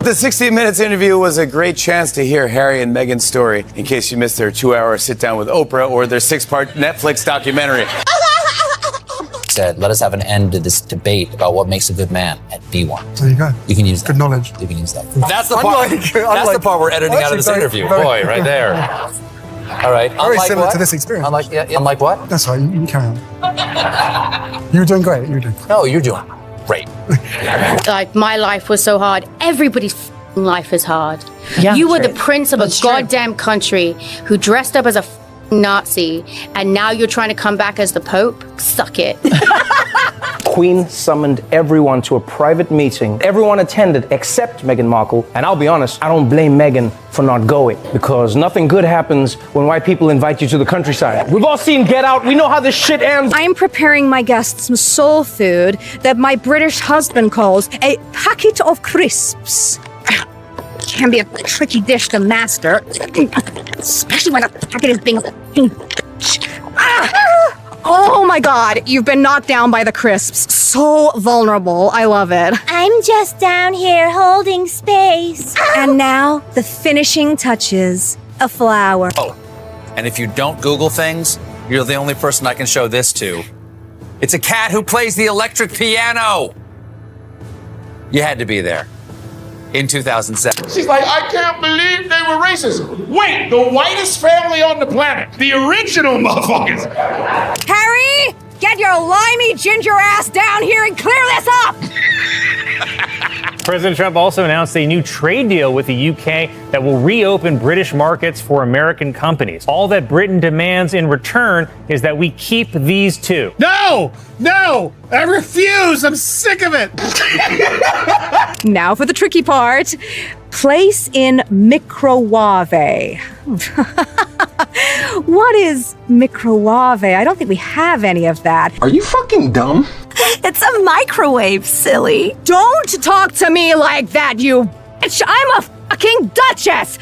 The 60 Minutes interview was a great chance to hear Harry and Meghan's story in case you missed their 2-hour sit-down with Oprah or their 6-part Netflix documentary. Said, let us have an end to this debate about what makes a good man and be one. There you go. You can use that. Good knowledge. You can use that. That's the part. That's the part we're editing out of this interview. Boy, right there. All right. Very similar to this experience. Unlike what? That's right. You can carry on. You were doing great. You were doing great. No, you're doing great. Like, my life was so hard. Everybody's life is hard. Yeah, you were the prince of a goddamn country who dressed up as a Nazi, and now you're trying to come back as the Pope? Suck it. Queen summoned everyone to a private meeting. Everyone attended except Meghan Markle. And I'll be honest, I don't blame Meghan for not going, because nothing good happens when white people invite you to the countryside. We've all seen Get Out. We know how this shit ends. I am preparing my guests some soul food that my British husband calls a packet of crisps. Can be a tricky dish to master, especially when a packet is being... Oh my God, you've been knocked down by the crisps. So vulnerable. I love it. I'm just down here holding space. And now, the finishing touches. A flower. Oh, and if you don't Google things, you're the only person I can show this to. It's a cat who plays the electric piano. You had to be there. In 2007. She's like, I can't believe they were racist. Wait, the whitest family on the planet. The original motherfuckers. Harry, get your limey ginger ass down here and clear this up! President Trump also announced a new trade deal with the UK that will reopen British markets for American companies. All that Britain demands in return is that we keep these two. No! No! I refuse! I'm sick of it! Now for the tricky part. Place in microwave. What is microwave? I don't think we have any of that. Are you fucking dumb? It's a microwave, silly. Don't talk to me like that, you bitch! I'm a fucking duchess!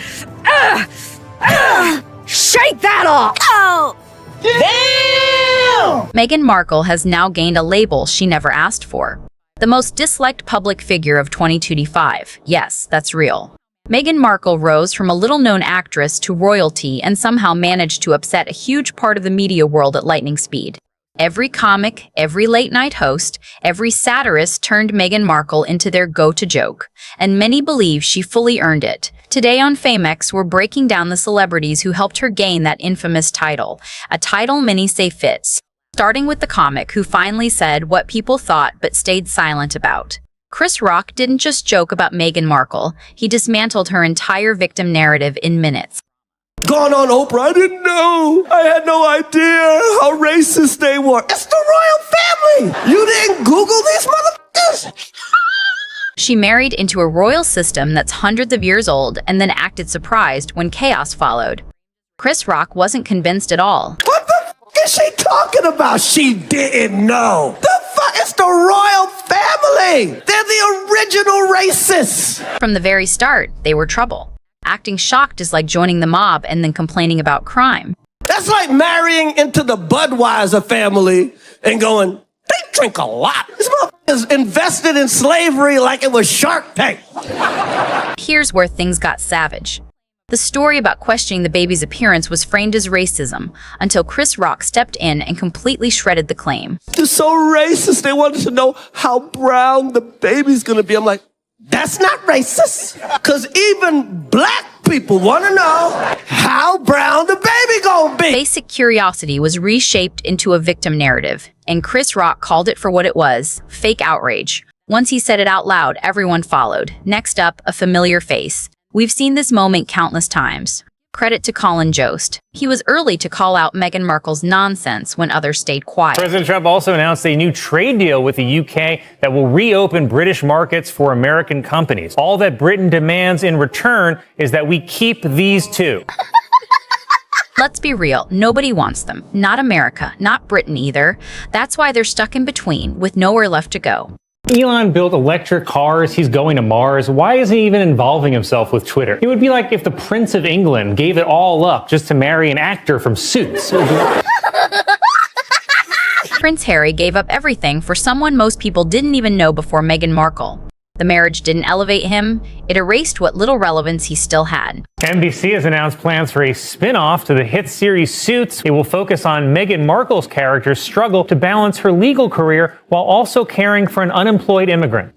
Shake that off! Oh! Damn! Meghan Markle has now gained a label she never asked for. The most disliked public figure of 2025. Yes, that's real. Meghan Markle rose from a little-known actress to royalty and somehow managed to upset a huge part of the media world at lightning speed. Every comic, every late-night host, every satirist turned Meghan Markle into their go-to joke, and many believe she fully earned it. Today on Famex, we're breaking down the celebrities who helped her gain that infamous title, a title many say fits. Starting with the comic who finally said what people thought but stayed silent about. Chris Rock didn't just joke about Meghan Markle, he dismantled her entire victim narrative in minutes. Gone on Oprah, I didn't know. I had no idea how racist they were. It's the royal family. You didn't Google these motherfuckers? She married into a royal system that's hundreds of years old and then acted surprised when chaos followed. Chris Rock wasn't convinced at all. What the fuck is she talking about? She didn't know. The fuck? It's the royal family. They're the original racists. From the very start, they were trouble. Acting shocked is like joining the mob and then complaining about crime. That's like marrying into the Budweiser family and going, they drink a lot. This motherfucker's invested in slavery like it was Shark Tank. Here's where things got savage. The story about questioning the baby's appearance was framed as racism until Chris Rock stepped in and completely shredded the claim. They're so racist. They wanted to know how brown the baby's gonna be. I'm like, that's not racist. Because even black people want to know how brown the baby gonna be. Basic curiosity was reshaped into a victim narrative, and Chris Rock called it for what it was, fake outrage. Once he said it out loud, everyone followed. Next up, a familiar face. We've seen this moment countless times. Credit to Colin Jost. He was early to call out Meghan Markle's nonsense when others stayed quiet. President Trump also announced a new trade deal with the UK that will reopen British markets for American companies. All that Britain demands in return is that we keep these two. Let's be real, nobody wants them. Not America, not Britain either. That's why they're stuck in between, with nowhere left to go. Elon built electric cars, he's going to Mars. Why isn't he even involving himself with Twitter? It would be like if the Prince of England gave it all up just to marry an actor from Suits. Prince Harry gave up everything for someone most people didn't even know before Meghan Markle. The marriage didn't elevate him, it erased what little relevance he still had. NBC has announced plans for a spin-off to the hit series Suits. It will focus on Meghan Markle's character's struggle to balance her legal career while also caring for an unemployed immigrant.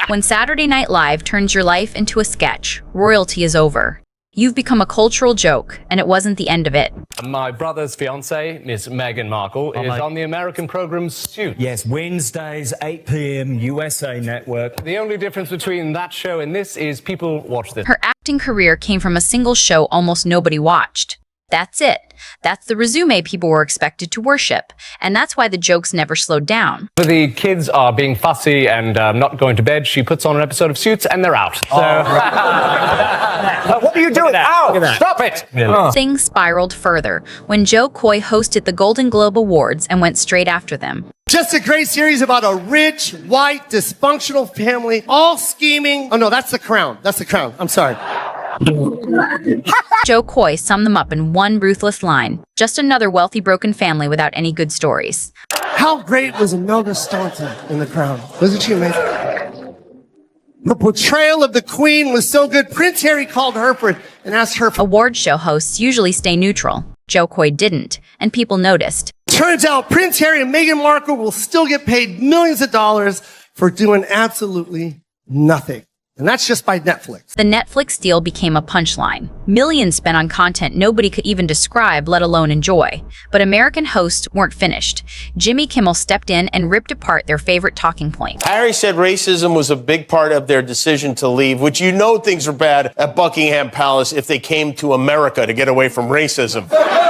When Saturday Night Live turns your life into a sketch, royalty is over. You've become a cultural joke, and it wasn't the end of it. My brother's fiancée, Miss Meghan Markle, is on the American program Suits. Yes, Wednesdays, 8 p.m., USA Network. The only difference between that show and this is people watch this. Her acting career came from a single show almost nobody watched. That's it. That's the resume people were expected to worship. And that's why the jokes never slowed down. For the kids are being fussy and not going to bed, she puts on an episode of Suits and they're out. So... what are you doing? Ow! Stop it! Things spiraled further when Joe Coy hosted the Golden Globe Awards and went straight after them. Just a great series about a rich, white, dysfunctional family, all scheming. Oh no, that's The Crown. That's The Crown. I'm sorry. Joe Coy summed them up in one ruthless line. Just another wealthy, broken family without any good stories. How great was Imelda Staunton in The Crown? Wasn't she amazing? The portrayal of the Queen was so good. Prince Harry called Hereford and asked her. Award show hosts usually stay neutral. Joe Coy didn't, and people noticed. Turns out Prince Harry and Meghan Markle will still get paid millions of dollars for doing absolutely nothing. And that's just by Netflix. The Netflix deal became a punchline. Millions spent on content nobody could even describe, let alone enjoy. But American hosts weren't finished. Jimmy Kimmel stepped in and ripped apart their favorite talking point. Harry said racism was a big part of their decision to leave, which you know things were bad at Buckingham Palace if they came to America to get away from racism.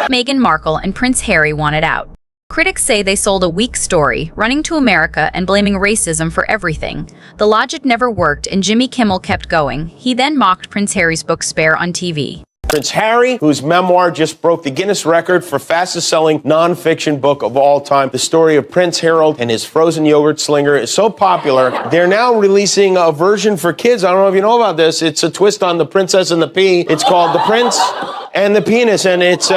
Meghan Markle and Prince Harry wanted out. Critics say they sold a weak story, running to America and blaming racism for everything. The logic never worked, and Jimmy Kimmel kept going. He then mocked Prince Harry's book Spare on TV. Prince Harry, whose memoir just broke the Guinness record for fastest-selling nonfiction book of all time. The story of Prince Harold and his frozen yogurt slinger is so popular, they're now releasing a version for kids. I don't know if you know about this. It's a twist on The Princess and the Pea. It's called The Prince and the Penis, and it's...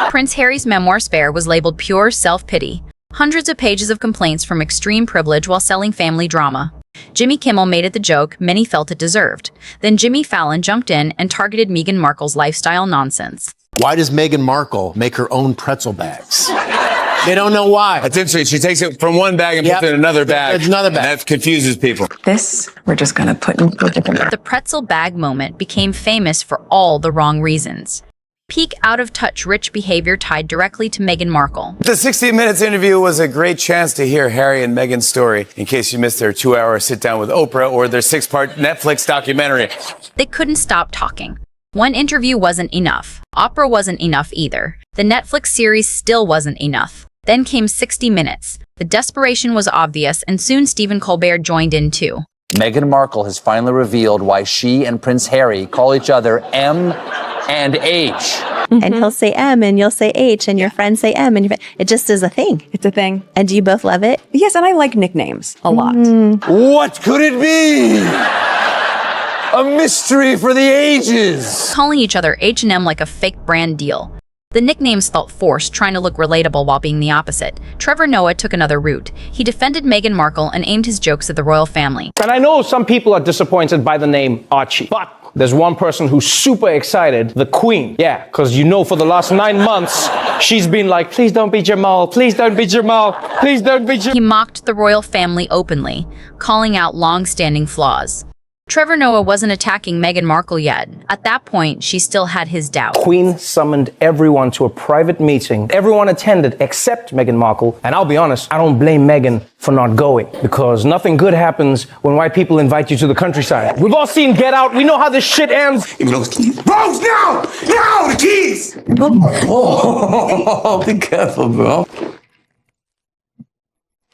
Prince Harry's memoir Spare was labeled pure self-pity. Hundreds of pages of complaints from extreme privilege while selling family drama. Jimmy Kimmel made it the joke many felt it deserved. Then Jimmy Fallon jumped in and targeted Meghan Markle's lifestyle nonsense. Why does Meghan Markle make her own pretzel bags? They don't know why. That's interesting. She takes it from one bag and puts it in another bag. Another bag. And that confuses people. This, we're just going to put into a different... The pretzel bag moment became famous for all the wrong reasons. Peak out-of-touch rich behavior tied directly to Meghan Markle. The 60 Minutes interview was a great chance to hear Harry and Meghan's story, in case you missed their 2-hour sit-down with Oprah or their 6-part Netflix documentary. They couldn't stop talking. One interview wasn't enough. Oprah wasn't enough either. The Netflix series still wasn't enough. Then came 60 Minutes. The desperation was obvious, and soon Stephen Colbert joined in too. Meghan Markle has finally revealed why she and Prince Harry call each other M and H. And he'll say M and you'll say H and your friends say M and it just is a thing. It's a thing. And do you both love it? Yes, and I like nicknames a lot. What could it be? A mystery for the ages. Calling each other H&M like a fake brand deal. The nicknames felt forced, trying to look relatable while being the opposite. Trevor Noah took another route. He defended Meghan Markle and aimed his jokes at the royal family. And I know some people are disappointed by the name Archie, but there's one person who's super excited, the Queen. Yeah, because you know for the last 9 months, she's been like, please don't be Jamal, please don't be Jamal, please don't be Jamal. He mocked the royal family openly, calling out long-standing flaws. Trevor Noah wasn't attacking Meghan Markle yet. At that point, she still had his doubt. Queen summoned everyone to a private meeting. Everyone attended except Meghan Markle. And I'll be honest, I don't blame Meghan for not going, because nothing good happens when white people invite you to the countryside. We've all seen Get Out. We know how this shit ends. Give me those keys. Rose, now! Now, the keys! Oh, be careful, bro.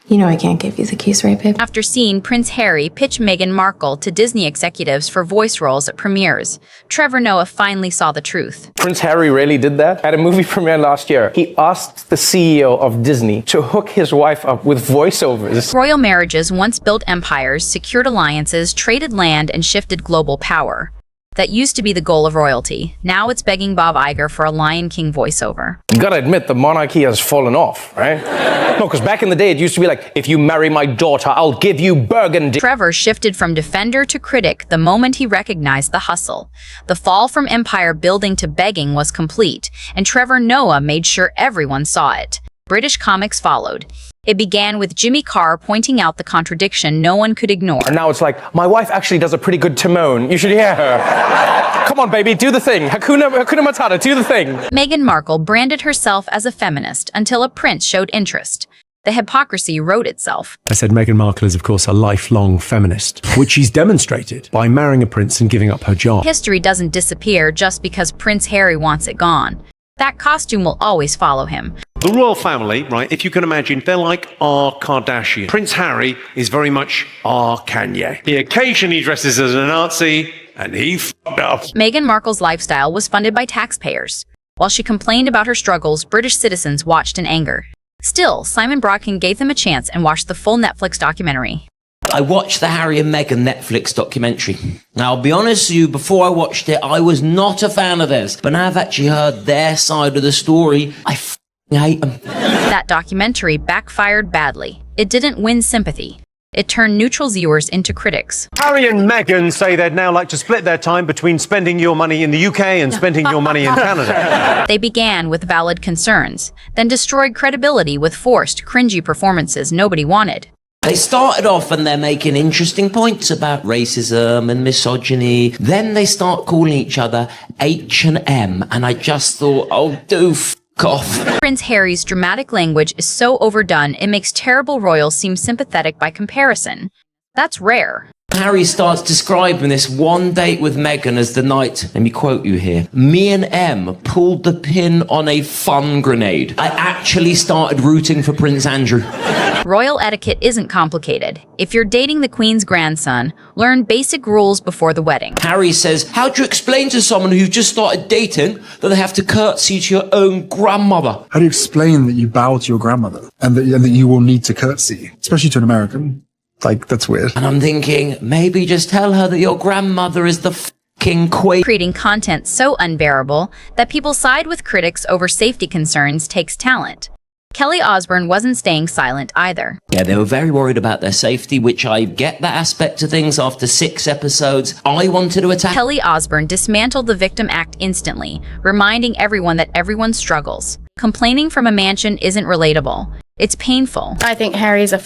You know I can't give you the keys, right, babe? After seeing Prince Harry pitch Meghan Markle to Disney executives for voice roles at premieres, Trevor Noah finally saw the truth. Prince Harry really did that? At a movie premiere last year, he asked the CEO of Disney to hook his wife up with voiceovers. Royal marriages once built empires, secured alliances, traded land, and shifted global power. That used to be the goal of royalty. Now it's begging Bob Iger for a Lion King voiceover. You gotta admit, the monarchy has fallen off, right? No, because back in the day, it used to be like, if you marry my daughter, I'll give you burgundy. Trevor shifted from defender to critic the moment he recognized the hustle. The fall from empire building to begging was complete, and Trevor Noah made sure everyone saw it. British comics followed. It began with Jimmy Carr pointing out the contradiction no one could ignore. And now it's like, my wife actually does a pretty good Timon. You should hear her. Come on, baby, do the thing. Hakuna Matata, do the thing. Meghan Markle branded herself as a feminist until a prince showed interest. The hypocrisy wrote itself. I said Meghan Markle is, of course, a lifelong feminist, which she's demonstrated by marrying a prince and giving up her job. History doesn't disappear just because Prince Harry wants it gone. That costume will always follow him. The royal family, right, if you can imagine, they're like our Kardashian. Prince Harry is very much our Kanye. He occasionally dresses as a Nazi, and he f***ed up. Meghan Markle's lifestyle was funded by taxpayers. While she complained about her struggles, British citizens watched in anger. Still, Simon Broadkin gave them a chance and watched the full Netflix documentary. I watched the Harry and Meghan Netflix documentary. Now, I'll be honest with you, before I watched it, I was not a fan of theirs. But now I've actually heard their side of the story, I hate them. That documentary backfired badly. It didn't win sympathy. It turned neutral viewers into critics. Harry and Meghan say they'd now like to split their time between spending your money in the UK and spending your money in Canada. They began with valid concerns, then destroyed credibility with forced, cringy performances nobody wanted. They started off and they're making interesting points about racism and misogyny. Then they start calling each other H&M, and I just thought, oh, do f*** off. Prince Harry's dramatic language is so overdone it makes terrible royals seem sympathetic by comparison. That's rare. Harry starts describing this one date with Meghan as the night, let me quote you here, me and M pulled the pin on a fun grenade. I actually started rooting for Prince Andrew. Royal etiquette isn't complicated. If you're dating the Queen's grandson, learn basic rules before the wedding. Harry says, how do you explain to someone who just started dating that they have to curtsy to your own grandmother? How do you explain that you bow to your grandmother and that you will need to curtsy, especially to an American? Like, that's weird. And I'm thinking, maybe just tell her that your grandmother is the f***ing queen. Creating content so unbearable that people side with critics over safety concerns takes talent. Kelly Osbourne wasn't staying silent either. Yeah, they were very worried about their safety, which I get that aspect of things. After 6 episodes, I wanted to attack. Kelly Osbourne dismantled the Victim Act instantly, reminding everyone that everyone struggles. Complaining from a mansion isn't relatable. It's painful. I think Harry's a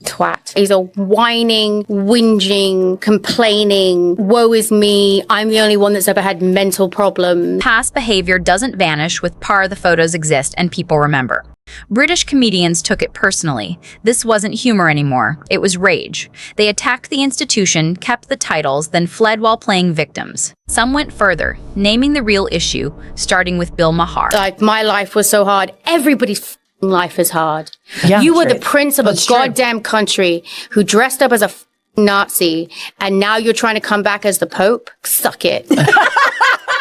twat. He's a whining, whinging, complaining, woe is me, I'm the only one that's ever had mental problems. Past behavior doesn't vanish with par the photos exist and people remember. British comedians took it personally. This wasn't humor anymore. It was rage. They attacked the institution, kept the titles, then fled while playing victims. Some went further, naming the real issue, starting with Bill Maher. Like, my life was so hard. Everybody's life is hard. Yeah, you were the prince of a goddamn country who dressed up as a Nazi, and now you're trying to come back as the Pope? Suck it.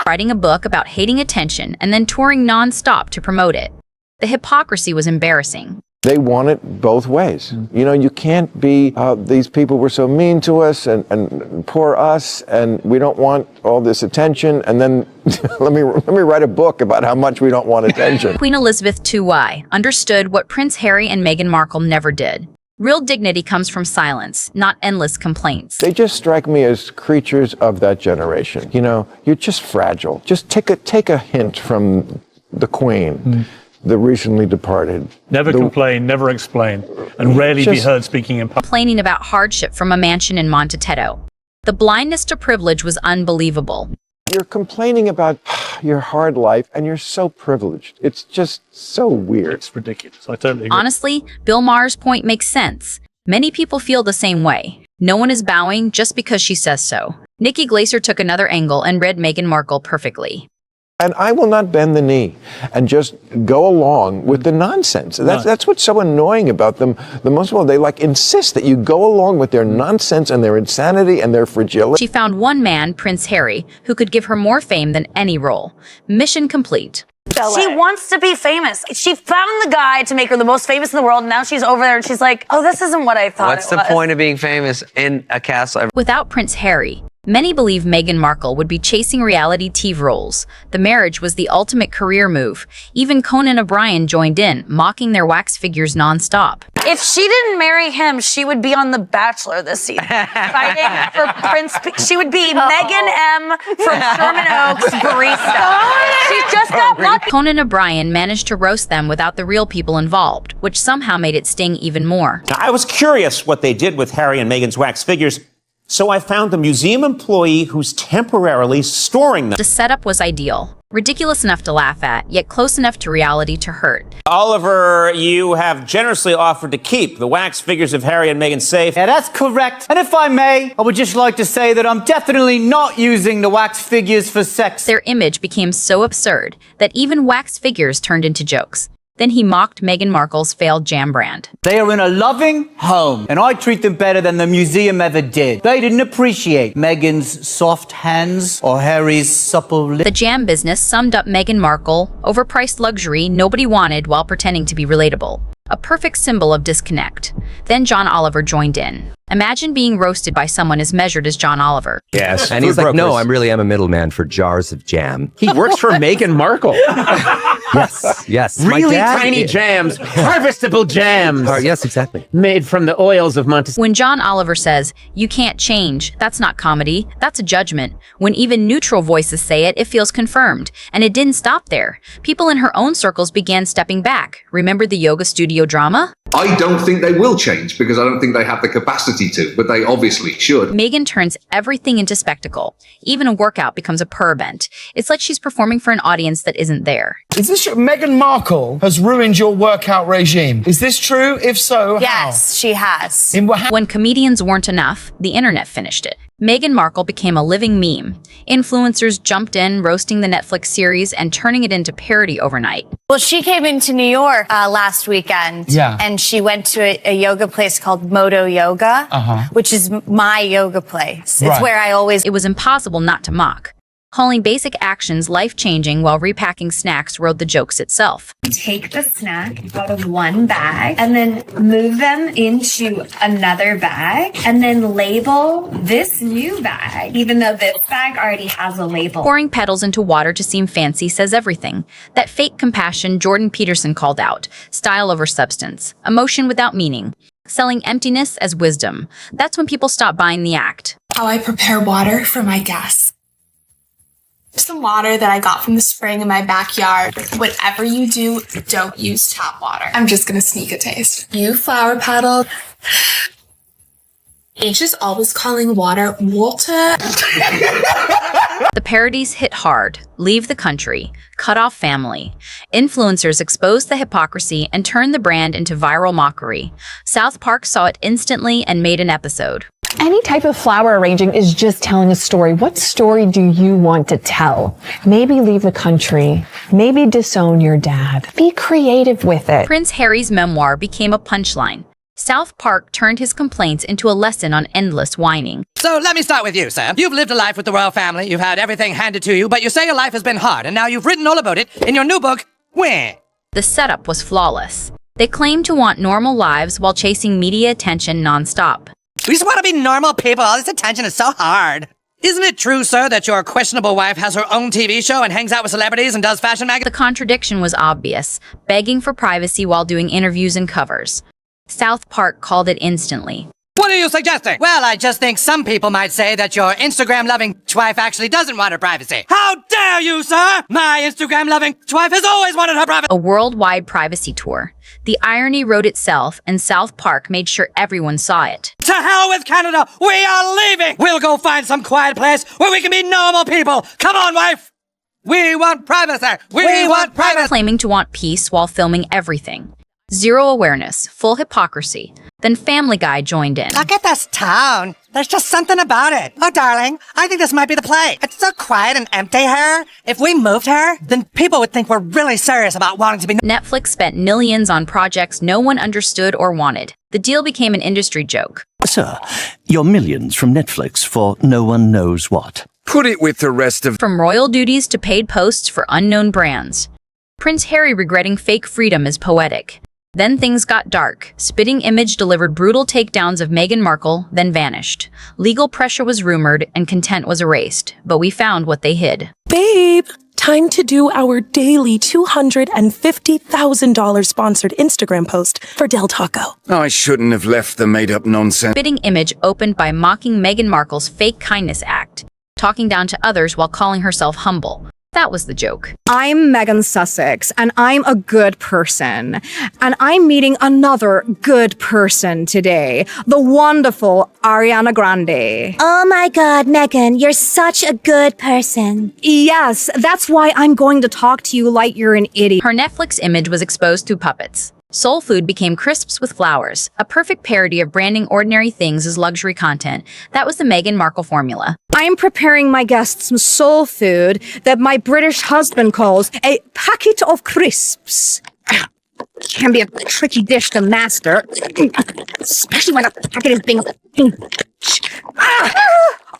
Writing a book about hating attention and then touring non-stop to promote it. The hypocrisy was embarrassing. They want it both ways. You know, you can't be, these people were so mean to us and poor us, and we don't want all this attention, and then let me write a book about how much we don't want attention. Queen Elizabeth II understood what Prince Harry and Meghan Markle never did. Real dignity comes from silence, not endless complaints. They just strike me as creatures of that generation. You know, you're just fragile. Just take a hint from the Queen. The recently departed. Never complain, never explain, and rarely be heard speaking in public. Complaining about hardship from a mansion in Montetetto. The blindness to privilege was unbelievable. You're complaining about your hard life, and you're so privileged. It's just so weird. It's ridiculous. I totally agree. Honestly, Bill Maher's point makes sense. Many people feel the same way. No one is bowing just because she says so. Nikki Glaser took another angle and read Meghan Markle perfectly. And I will not bend the knee and just go along with the nonsense. That's what's so annoying about them. The most of all, they insist that you go along with their nonsense and their insanity and their fragility. She found one man, Prince Harry, who could give her more fame than any role. Mission complete. She wants to be famous. She found the guy to make her the most famous in the world, and now she's over there and she's like, oh, this isn't what I thought What's the point of being famous in a castle? Without Prince Harry, Many believe Meghan Markle would be chasing reality TV roles. The marriage was the ultimate career move. Even Conan O'Brien joined in, mocking their wax figures nonstop. If she didn't marry him, she would be on The Bachelor this season. Fighting for Prince. She would be Megan M. from Sherman Oaks barista. She just got lucky. Conan O'Brien managed to roast them without the real people involved, which somehow made it sting even more. Now, I was curious what they did with Harry and Meghan's wax figures, so I found the museum employee who's temporarily storing them. The setup was ideal. Ridiculous enough to laugh at, yet close enough to reality to hurt. Oliver, you have generously offered to keep the wax figures of Harry and Meghan safe. Yeah, that's correct. And if I may, I would just like to say that I'm definitely not using the wax figures for sex. Their image became so absurd that even wax figures turned into jokes. Then he mocked Meghan Markle's failed jam brand. They are in a loving home, and I treat them better than the museum ever did. They didn't appreciate Meghan's soft hands or Harry's supple lips. The jam business summed up Meghan Markle, overpriced luxury nobody wanted while pretending to be relatable. A perfect symbol of disconnect. Then John Oliver joined in. Imagine being roasted by someone as measured as John Oliver. Yes. And he's like, no, I really am a middleman for jars of jam. He works for Meghan Markle. Yes, yes. Really tiny jams, harvestable jams. Yes, exactly. Made from the oils of Montes. When John Oliver says, "You can't change," that's not comedy, that's a judgment. When even neutral voices say it, it feels confirmed. And it didn't stop there. People in her own circles began stepping back. Remember the yoga studio drama? I don't think they will change because I don't think they have the capacity to, but they obviously should. Meghan turns everything into spectacle. Even a workout becomes a purr event. It's like she's performing for an audience that isn't there. Is this true? Meghan Markle has ruined your workout regime. Is this true? If so, Yes, she has. When comedians weren't enough, the internet finished it. Meghan Markle became a living meme. Influencers jumped in, roasting the Netflix series and turning it into parody overnight. Well, she came into New York last weekend, and she went to a yoga place called Moto Yoga, which is my yoga place. It's where I always... It was impossible not to mock. Calling basic actions life-changing while repacking snacks rode the jokes itself. Take the snack out of one bag and then move them into another bag and then label this new bag, even though this bag already has a label. Pouring petals into water to seem fancy says everything. That fake compassion Jordan Peterson called out. Style over substance. Emotion without meaning. Selling emptiness as wisdom. That's when people stop buying the act. How I prepare water for my guests. Some water that I got from the spring in my backyard. Whatever you do, don't use tap water. I'm just gonna sneak a taste. You flower petal. H is always calling water water. The parodies hit hard. Leave the country. Cut off family. Influencers exposed the hypocrisy and turned the brand into viral mockery. South Park saw it instantly and made an episode. Any type of flower arranging is just telling a story. What story do you want to tell? Maybe leave the country. Maybe disown your dad. Be creative with it. Prince Harry's memoir became a punchline. South Park turned his complaints into a lesson on endless whining. So let me start with you, Sam. You've lived a life with the royal family. You've had everything handed to you, but you say your life has been hard, and now you've written all about it in your new book, Where? The setup was flawless. They claimed to want normal lives while chasing media attention nonstop. We just want to be normal people. All this attention is so hard. Isn't it true, sir, that your questionable wife has her own TV show and hangs out with celebrities and does fashion magazines? The contradiction was obvious, begging for privacy while doing interviews and covers. South Park called it instantly. What are you suggesting? Well, I just think some people might say that your Instagram-loving wife actually doesn't want her privacy. How dare you, sir? My Instagram-loving wife has always wanted her privacy. A worldwide privacy tour. The irony wrote itself, and South Park made sure everyone saw it. To hell with Canada! We are leaving! We'll go find some quiet place where we can be normal people! Come on, wife! We want privacy! We want privacy! Claiming to want peace while filming everything. Zero awareness, full hypocrisy. Then Family Guy joined in. Look at this town. There's just something about it. Oh, darling, I think this might be the play. It's so quiet and empty here. If we moved here, then people would think we're really serious about wanting to be... Netflix spent millions on projects no one understood or wanted. The deal became an industry joke. Sir, your millions from Netflix for no one knows what. Put it with the rest of... From royal duties to paid posts for unknown brands. Prince Harry regretting fake freedom is poetic. Then things got dark. Spitting Image delivered brutal takedowns of Meghan Markle, then vanished. Legal pressure was rumored and content was erased, but we found what they hid. Babe, time to do our daily $250,000 sponsored Instagram post for Del Taco. I shouldn't have left the made-up nonsense. Spitting Image opened by mocking Meghan Markle's fake kindness act, talking down to others while calling herself humble. That was the joke. I'm Megan Sussex, and I'm a good person. And I'm meeting another good person today, the wonderful Ariana Grande. Oh my God, Megan, you're such a good person. Yes, that's why I'm going to talk to you like you're an idiot. Her Netflix image was exposed through puppets. Soul food became crisps with flowers, a perfect parody of branding ordinary things as luxury content. That was the Meghan Markle formula. I'm preparing my guests some soul food that my British husband calls a packet of crisps. Can be a tricky dish to master, especially when the packet is being...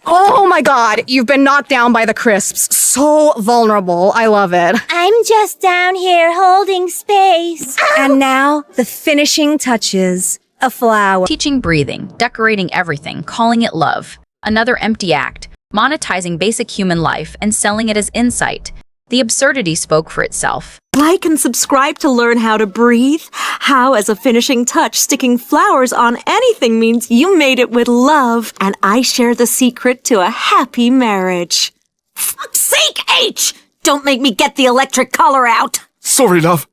Oh my God, you've been knocked down by the crisps. So vulnerable. I love it. I'm just down here holding space. And now, the finishing touches. A flower. Teaching breathing, decorating everything, calling it love. Another empty act, monetizing basic human life and selling it as insight. The absurdity spoke for itself. Like and subscribe to learn how to breathe, how as a finishing touch sticking flowers on anything means you made it with love, and I share the secret to a happy marriage. Fuck's sake, H! Don't make me get the electric collar out! Sorry, love.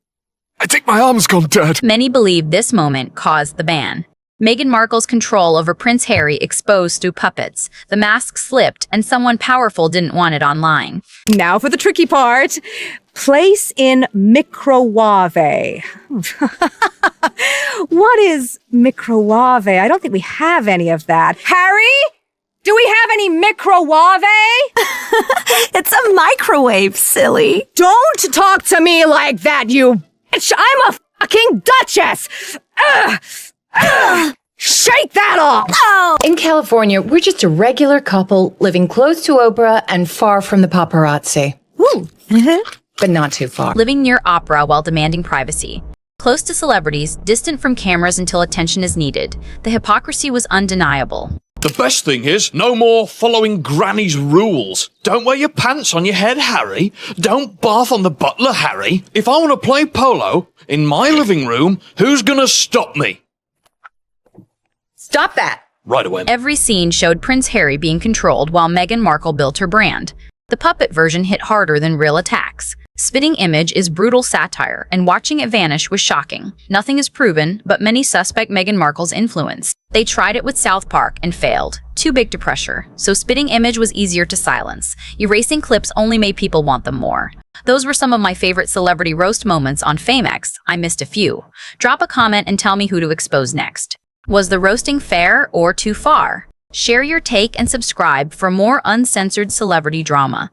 I think my arm's gone dead. Many believe this moment caused the ban. Meghan Markle's control over Prince Harry exposed through puppets. The mask slipped, and someone powerful didn't want it online. Now for the tricky part. Place in microwave. What is microwave? I don't think we have any of that. Harry? Do we have any microwave? It's a microwave, silly. Don't talk to me like that, you bitch! I'm a fucking duchess! Shake that off! Oh. In California, we're just a regular couple living close to Oprah and far from the paparazzi. Woo! But not too far. Living near Oprah while demanding privacy. Close to celebrities, distant from cameras until attention is needed. The hypocrisy was undeniable. The best thing is, no more following Granny's rules. Don't wear your pants on your head, Harry. Don't bath on the butler, Harry. If I want to play polo in my living room, who's gonna stop me? Stop that! Right away. Every scene showed Prince Harry being controlled while Meghan Markle built her brand. The puppet version hit harder than real attacks. Spitting Image is brutal satire, and watching it vanish was shocking. Nothing is proven, but many suspect Meghan Markle's influence. They tried it with South Park and failed. Too big to pressure, so Spitting Image was easier to silence. Erasing clips only made people want them more. Those were some of my favorite celebrity roast moments on Famex. I missed a few. Drop a comment and tell me who to expose next. Was the roasting fair or too far? Share your take and subscribe for more uncensored celebrity drama.